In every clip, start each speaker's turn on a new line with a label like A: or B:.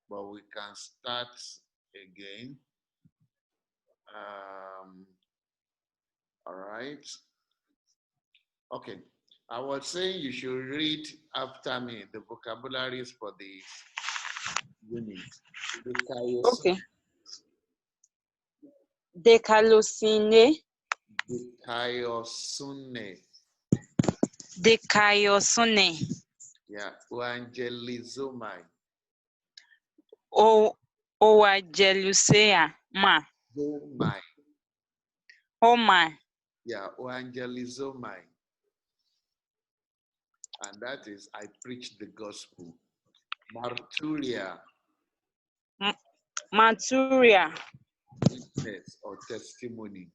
A: but we can start again. All right. Okay. I was saying you should read after me the vocabularies for the unit.
B: Okay. Decalosine.
A: Dikaiosune.
B: Decaiosune.
A: Yeah. Evangelizomai.
B: Owagelusea. Ma.
A: Zomai.
B: Oh my.
A: Yeah. Evangelizomai. And that is, I preach the gospel. Marturia.
B: Maturia.
A: Witness or testimony.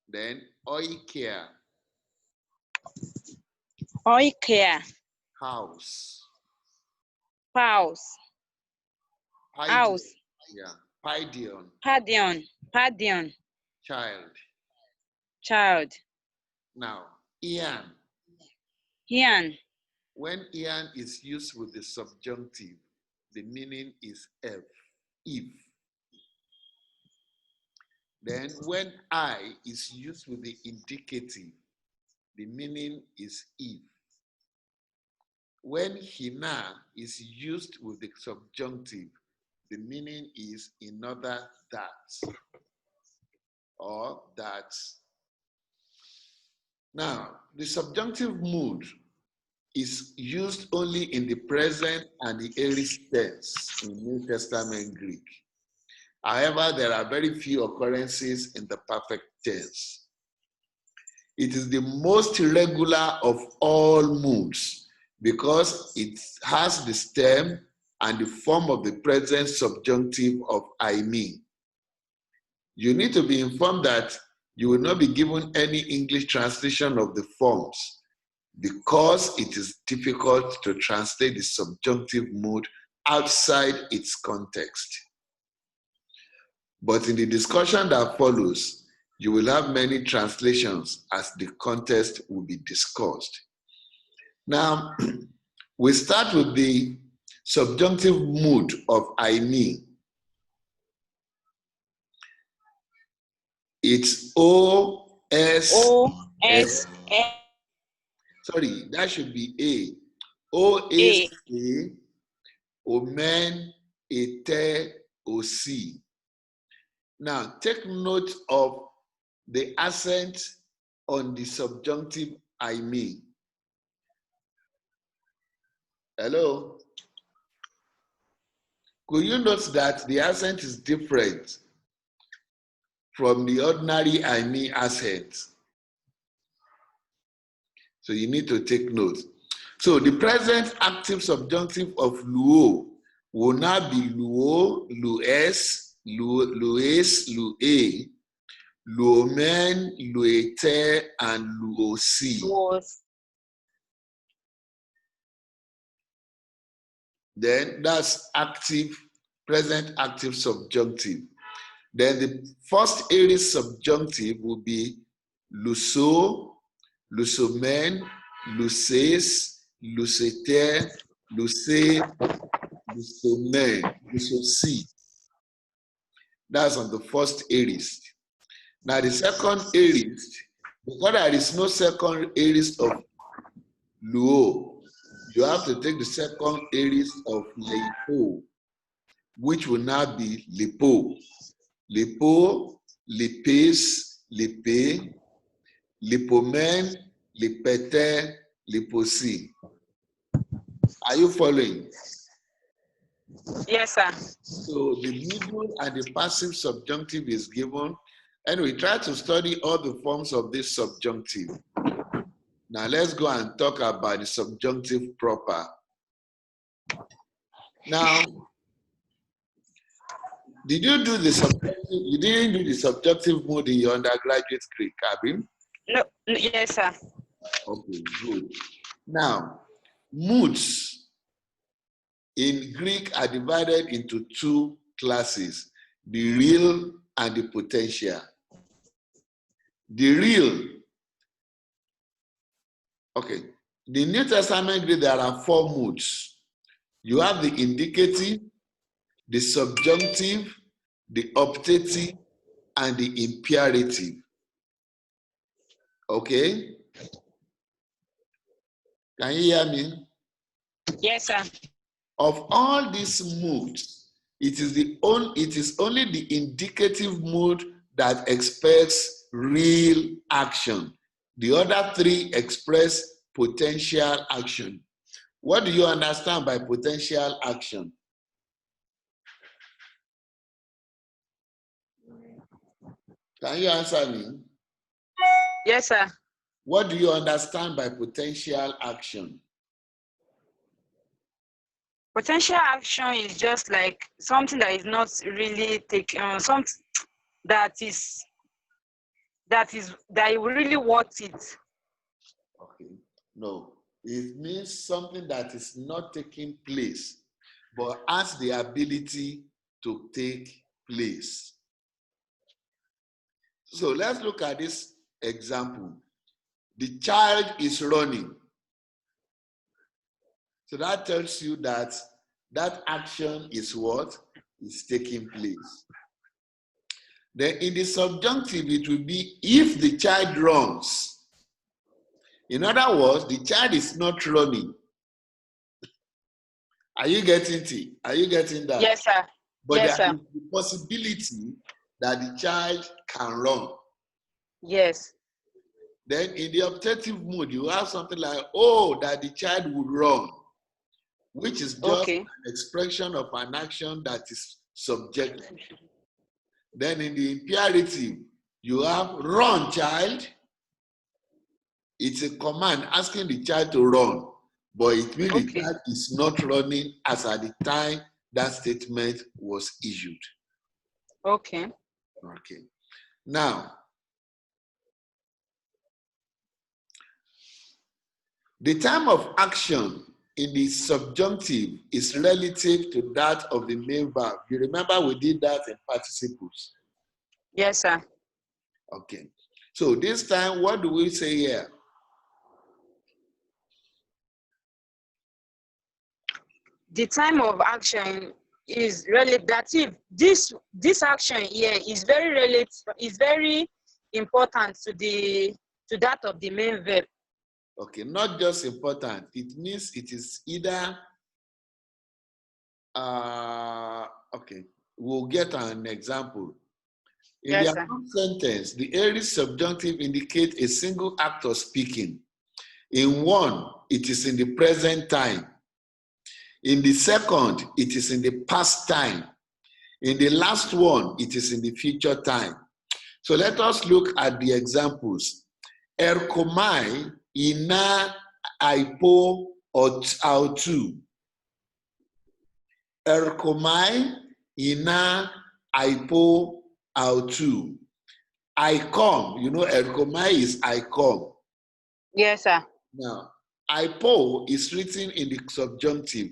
A: Then oikea.
B: Oikea.
A: House.
B: House. House.
A: Yeah. Paidion.
B: Padion. Padion.
A: Child.
B: Child.
A: Now, Ian.
B: Ian.
A: When Ian is used with the subjunctive, the meaning is if. Then when I is used with the indicative, the meaning is if. When hina is used with the subjunctive, the meaning is in order that, or that. Now, the subjunctive mood is used only in the present and the aorist tense in New Testament Greek. However, there are very few occurrences in the perfect tense. It is the most regular of all moods because it has the stem and the form of the present subjunctive of I mean. You need to be informed that you will not be given any English translation of the forms because it is difficult to translate the subjunctive mood outside its context. But in the discussion that follows, you will have many translations as the context will be discussed. Now, we start with the subjunctive mood of I mean. It's O-S-S. Sorry, that should be A. O-S-A, Omen, Ete, O-C. Now, take note of the accent on the subjunctive I mean. Hello? Could you note that the accent is different from the ordinary I mean accent? So you need to take note. So the present active subjunctive of luo will now be luo, lues, lues, lue, luomen, luete, and luosi. Then that's active, present active subjunctive. Then the first aorist subjunctive will be luso, lusomen, luces, lucete, luce, lusomen, lusosi. That's on the first aorist. Now the second aorist, because there is no second aorist of luo, you have to take the second aorist of lipo, which will now be lipo. Lipo, lipes, lipe, lipomen, lipete, liposi. Are you following?
B: Yes, sir.
A: So the middle and the passive subjunctive is given, and we try to study all the forms of this subjunctive. Now let's go and talk about the subjunctive proper. Now, did you do the subjunctive? You didn't do the subjunctive mood in your undergraduate Greek, Abim?
B: No, yes, sir.
A: Okay, good. Now, moods in Greek are divided into two classes, the real and the potential. The real, okay, the New Testament Greek, there are 4 moods. You have the indicative, the subjunctive, the optative, and the imperative. Okay? Can you hear me?
B: Yes, sir.
A: Of all these moods, it is only the indicative mood that express real action. The other three express potential action. What do you understand by potential action? Can you answer me?
B: Yes, sir.
A: What do you understand by potential action?
B: Potential action is just like something that is not really taken, something that really worth it.
A: Okay. No. It means something that is not taking place, but has the ability to take place. So let's look at this example. The child is running. So that tells you that that action is what is taking place. Then in the subjunctive, it will be if the child runs. In other words, the child is not running. Are you getting it? Are you getting that?
B: Yes, sir.
A: But
B: Yes,
A: there
B: sir.
A: is the possibility that the child can run.
B: Yes.
A: Then in the optative mood, you have something like, oh, that the child would run, which is just
B: Okay.
A: an expression of an action that is subjective. Then in the imperative, you have run, child. It's a command asking the child to run, but it means the child is not running as at the time that statement was issued.
B: Okay.
A: Okay. Now, the time of action in the subjunctive is relative to that of the main verb. You remember we did that in participles.
B: Yes, sir.
A: Okay. So this time, what do we say here?
B: The time of action is relative. This action here is very relative, is very important to that of the main verb.
A: Okay, not just important. It means it is either okay, we'll get an example. In the above sentence, the aorist subjunctive indicates a single act of speaking. In one, it is in the present time. In the second, it is in the past time. In the last one, it is in the future time. So let us look at the examples. Erkomai ina aipo autu. Erkomai ina aipo autu. I come, you know, erkomai is I come.
B: Yes, sir.
A: Now, aipo is written in the subjunctive.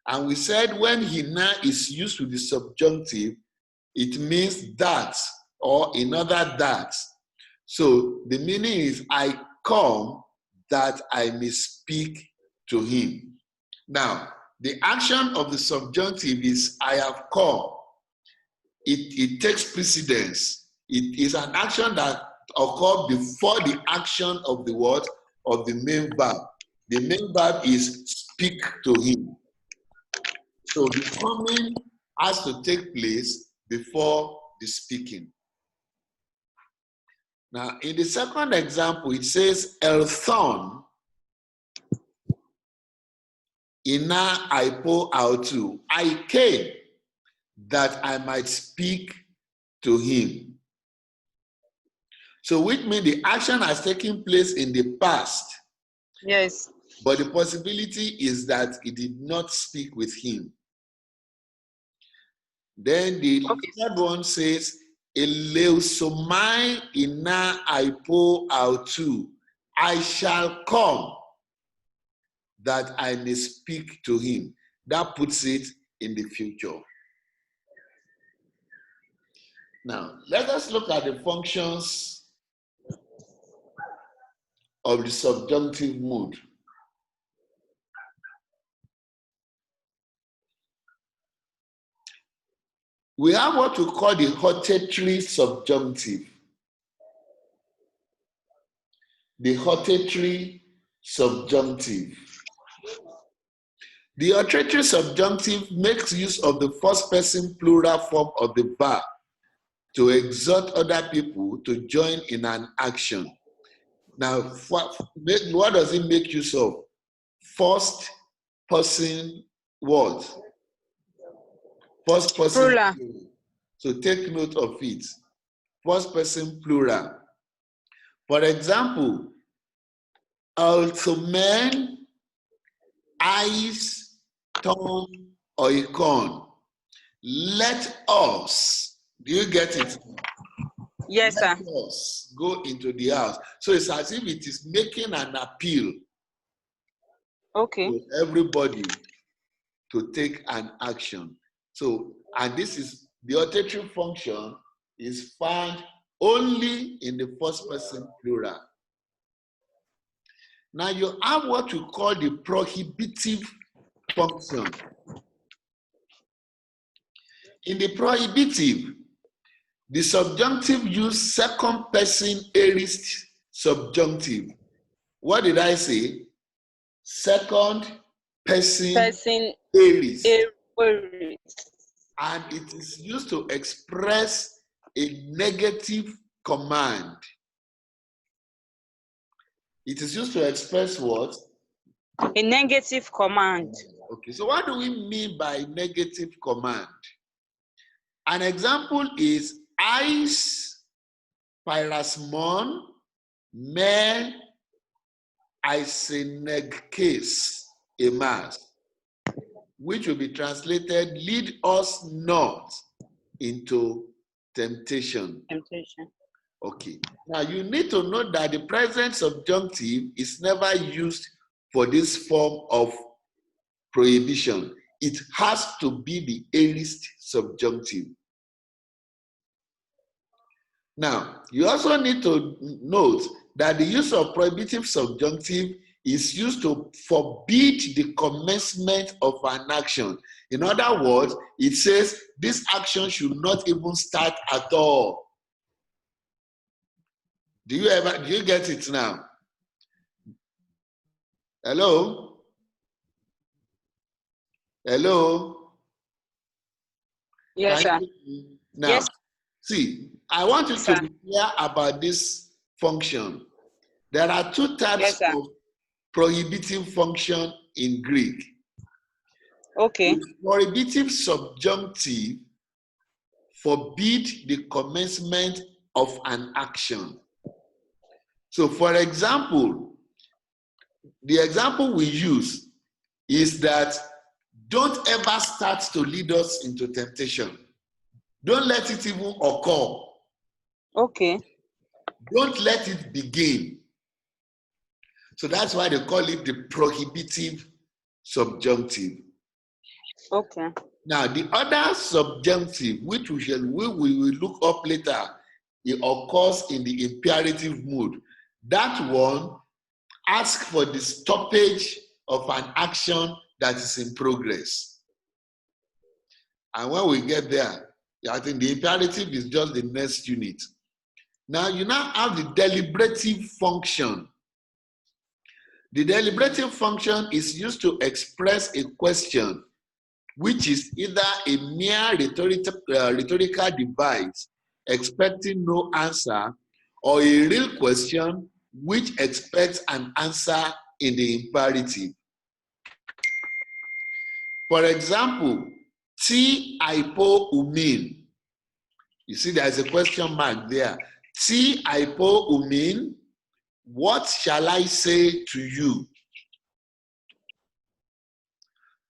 A: And we said when hina is used with the subjunctive, it means that or another that. So the meaning is I come that I may speak to him. Now, the action of the subjunctive is I have come. It takes precedence. It is an action that occurs before the action of the word of the main verb. The main verb is speak to him. So the coming has to take place before the speaking. Now, in the second example, it says, Elthon ina aipo autu. I came that I might speak to him. So which means the action has taken place in the past.
B: Yes.
A: But the possibility is that he did not speak with him. Then the third one says, Eleusomai ina aipo autu. I shall come that I may speak to him. That puts it in the future. Now, let us look at the functions of the subjunctive mood. We have what we call the hortatory subjunctive. The hortatory subjunctive. The hortatory subjunctive makes use of the first person plural form of the verb to exhort other people to join in an action. Now, what does it make use of? First person what? First person
B: Plural.
A: So take note of it. First person plural. For example, also men, eyes, tongue, or a corn. Let us. Do you get it?
B: Yes, sir.
A: Let us go into the house. So it's as if it is making an appeal to everybody to take an action. So, and this is the hortatory function is found only in the first person plural. Now you have what we call the prohibitive function. In the prohibitive, the subjunctive use second person aorist subjunctive. What did I say? Second person aorist. And it is used to express a negative command. It is used to express what?
B: A negative command.
A: Okay, so what do we mean by negative command? An example is eis pyrasmon me eisenegkes emas, which will be translated, lead us not into temptation. Okay. Now you need to note that the present subjunctive is never used for this form of prohibition. It has to be the aorist subjunctive. Now, you also need to note that the use of prohibitive subjunctive is used to forbid the commencement of an action. In other words, it says this action should not even start at all. Do you get it now? Hello? Hello?
B: Yes, sir.
A: Now,
B: yes.
A: See, I want you to be clear about this function. There are two types of prohibitive function in Greek.
B: Okay.
A: The prohibitive subjunctive forbid the commencement of an action. So, for example, the example we use is that don't ever start to lead us into temptation. Don't let it even occur.
B: Okay.
A: Don't let it begin. So that's why they call it the prohibitive subjunctive.
B: Okay.
A: Now, the other subjunctive, which we will look up later, it occurs in the imperative mood. That one asks for the stoppage of an action that is in progress. And when we get there, I think the imperative is just the next unit. Now, you now have the deliberative function. The deliberative function is used to express a question, which is either a mere rhetorical device expecting no answer, or a real question which expects an answer in the imperative. For example, ti hypo umin. You see, there is a question mark there. Ti hypo umin, what shall I say to you?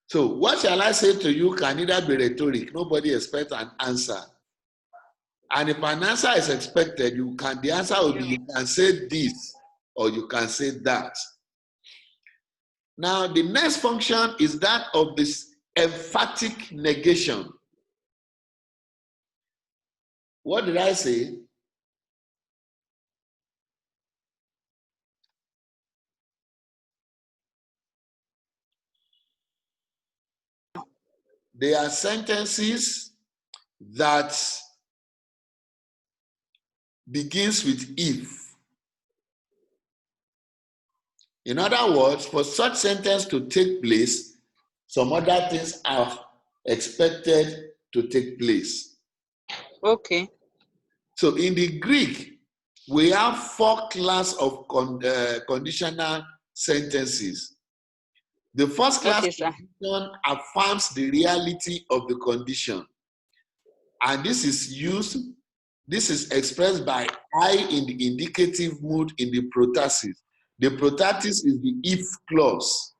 A: So, what shall I say to you can either be rhetoric, nobody expects an answer. And if an answer is expected, the answer will be, you can say this or you can say that. Now, the next function is that of this emphatic negation. What did I say? They are sentences that begins with if. In other words, for such sentence to take place, some other things are expected to take place.
B: Okay.
A: So in the Greek, we have 4 classes of conditional sentences. The first class condition affirms the reality of the condition. And this is expressed by I in the indicative mood in the protasis. The protasis is the if clause.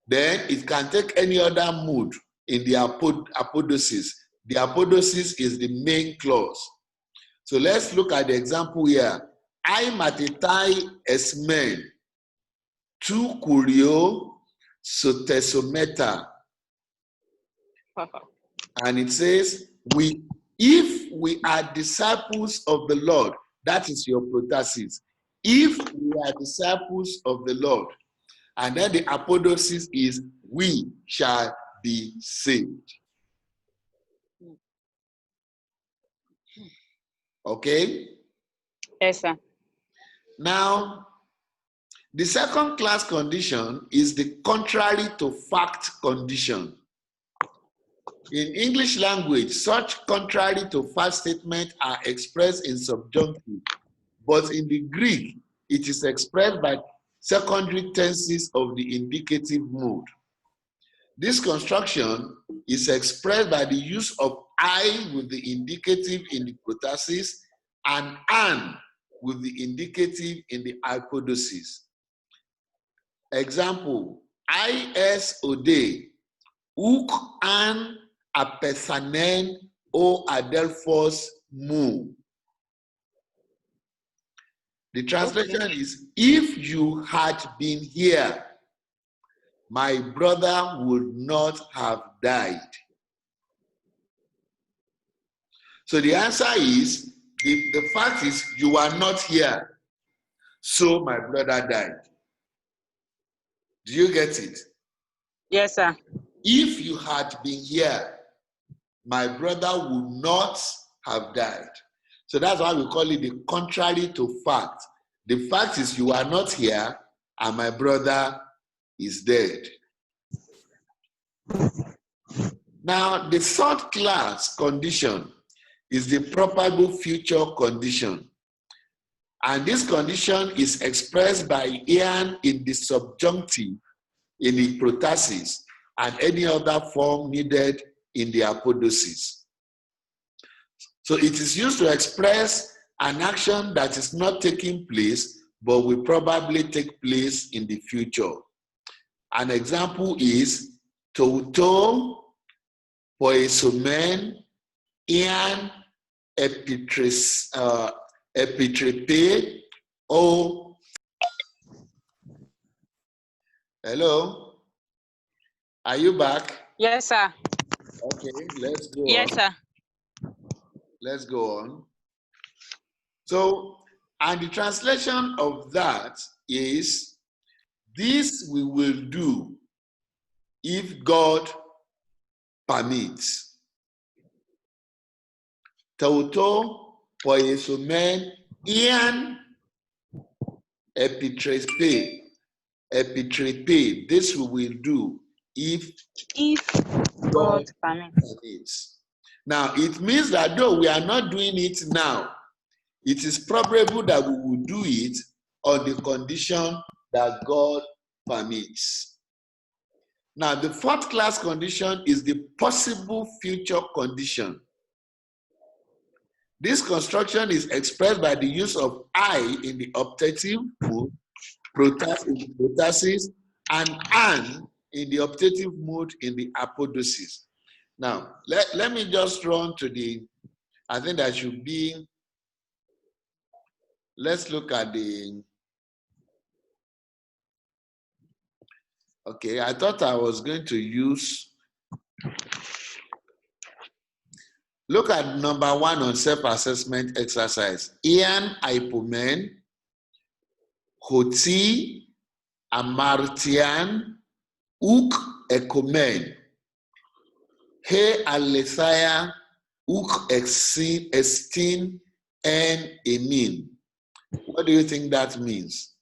A: Then it can take any other mood in the apodosis. The apodosis is the main clause. So let's look at the example here. I matetai esmen tu kurio sotesometa. And it says, if we are disciples of the Lord, that is your protasis. If we are disciples of the Lord, and then the apodosis is we shall be saved. Okay?
B: Yes, sir.
A: Now, the second class condition is the contrary to fact condition. In English language, such contrary to fact statements are expressed in subjunctive, but in the Greek, it is expressed by secondary tenses of the indicative mood. This construction is expressed by the use of I with the indicative in the protasis and an with the indicative in the apodosis. Example, is ode, uk an apethanen o adelphos mu. The translation is, if you had been here, my brother would not have died. So the answer is, the fact is you are not here, so my brother died. Do you get it?
B: Yes, sir.
A: If you had been here, my brother would not have died. So that's why we call it the contrary to fact. The fact is you are not here and my brother is dead. Now, the third class condition is the probable future condition. And this condition is expressed by an in the subjunctive, in the protasis, and any other form needed in the apodosis. So it is used to express an action that is not taking place, but will probably take place in the future. An example is touto poesomen ian epitrepe o. Hello? Are you back?
B: Yes, sir.
A: Okay, let's go on.
B: Yes, sir.
A: Let's go on. So, and the translation of that is, this we will do if God permits. Tauto poiesomen ian epitrepe. This we will do if
B: God permits.
A: Now, it means that though we are not doing it now, it is probable that we will do it on the condition that God permits. Now, the fourth class condition is the possible future condition. This construction is expressed by the use of I in the optative mood, protasis, and an in the optative mood in the apodosis. Now, let me just run to the, I think that should be, let's look at the, okay, I thought I was going to use, look at number 1 on self-assessment exercise. Ian Aipomen, Hoti, Amartian, Uk Ekomen. He alethaya uk estin en emin. What do you think that means?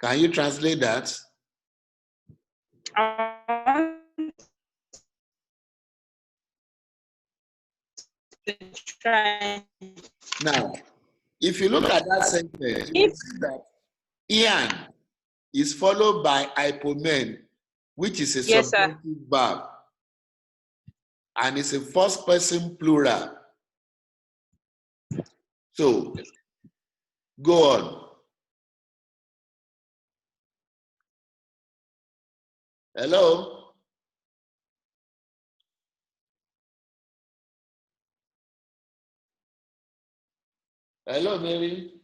A: Can you translate that?
B: Try.
A: Now, if you look at that sentence, you see that Ian is followed by hypomen, which is a
B: Yes, sir.
A: subjunctive verb, and it's a first person plural. So, go on. Hello? Hello, Mary?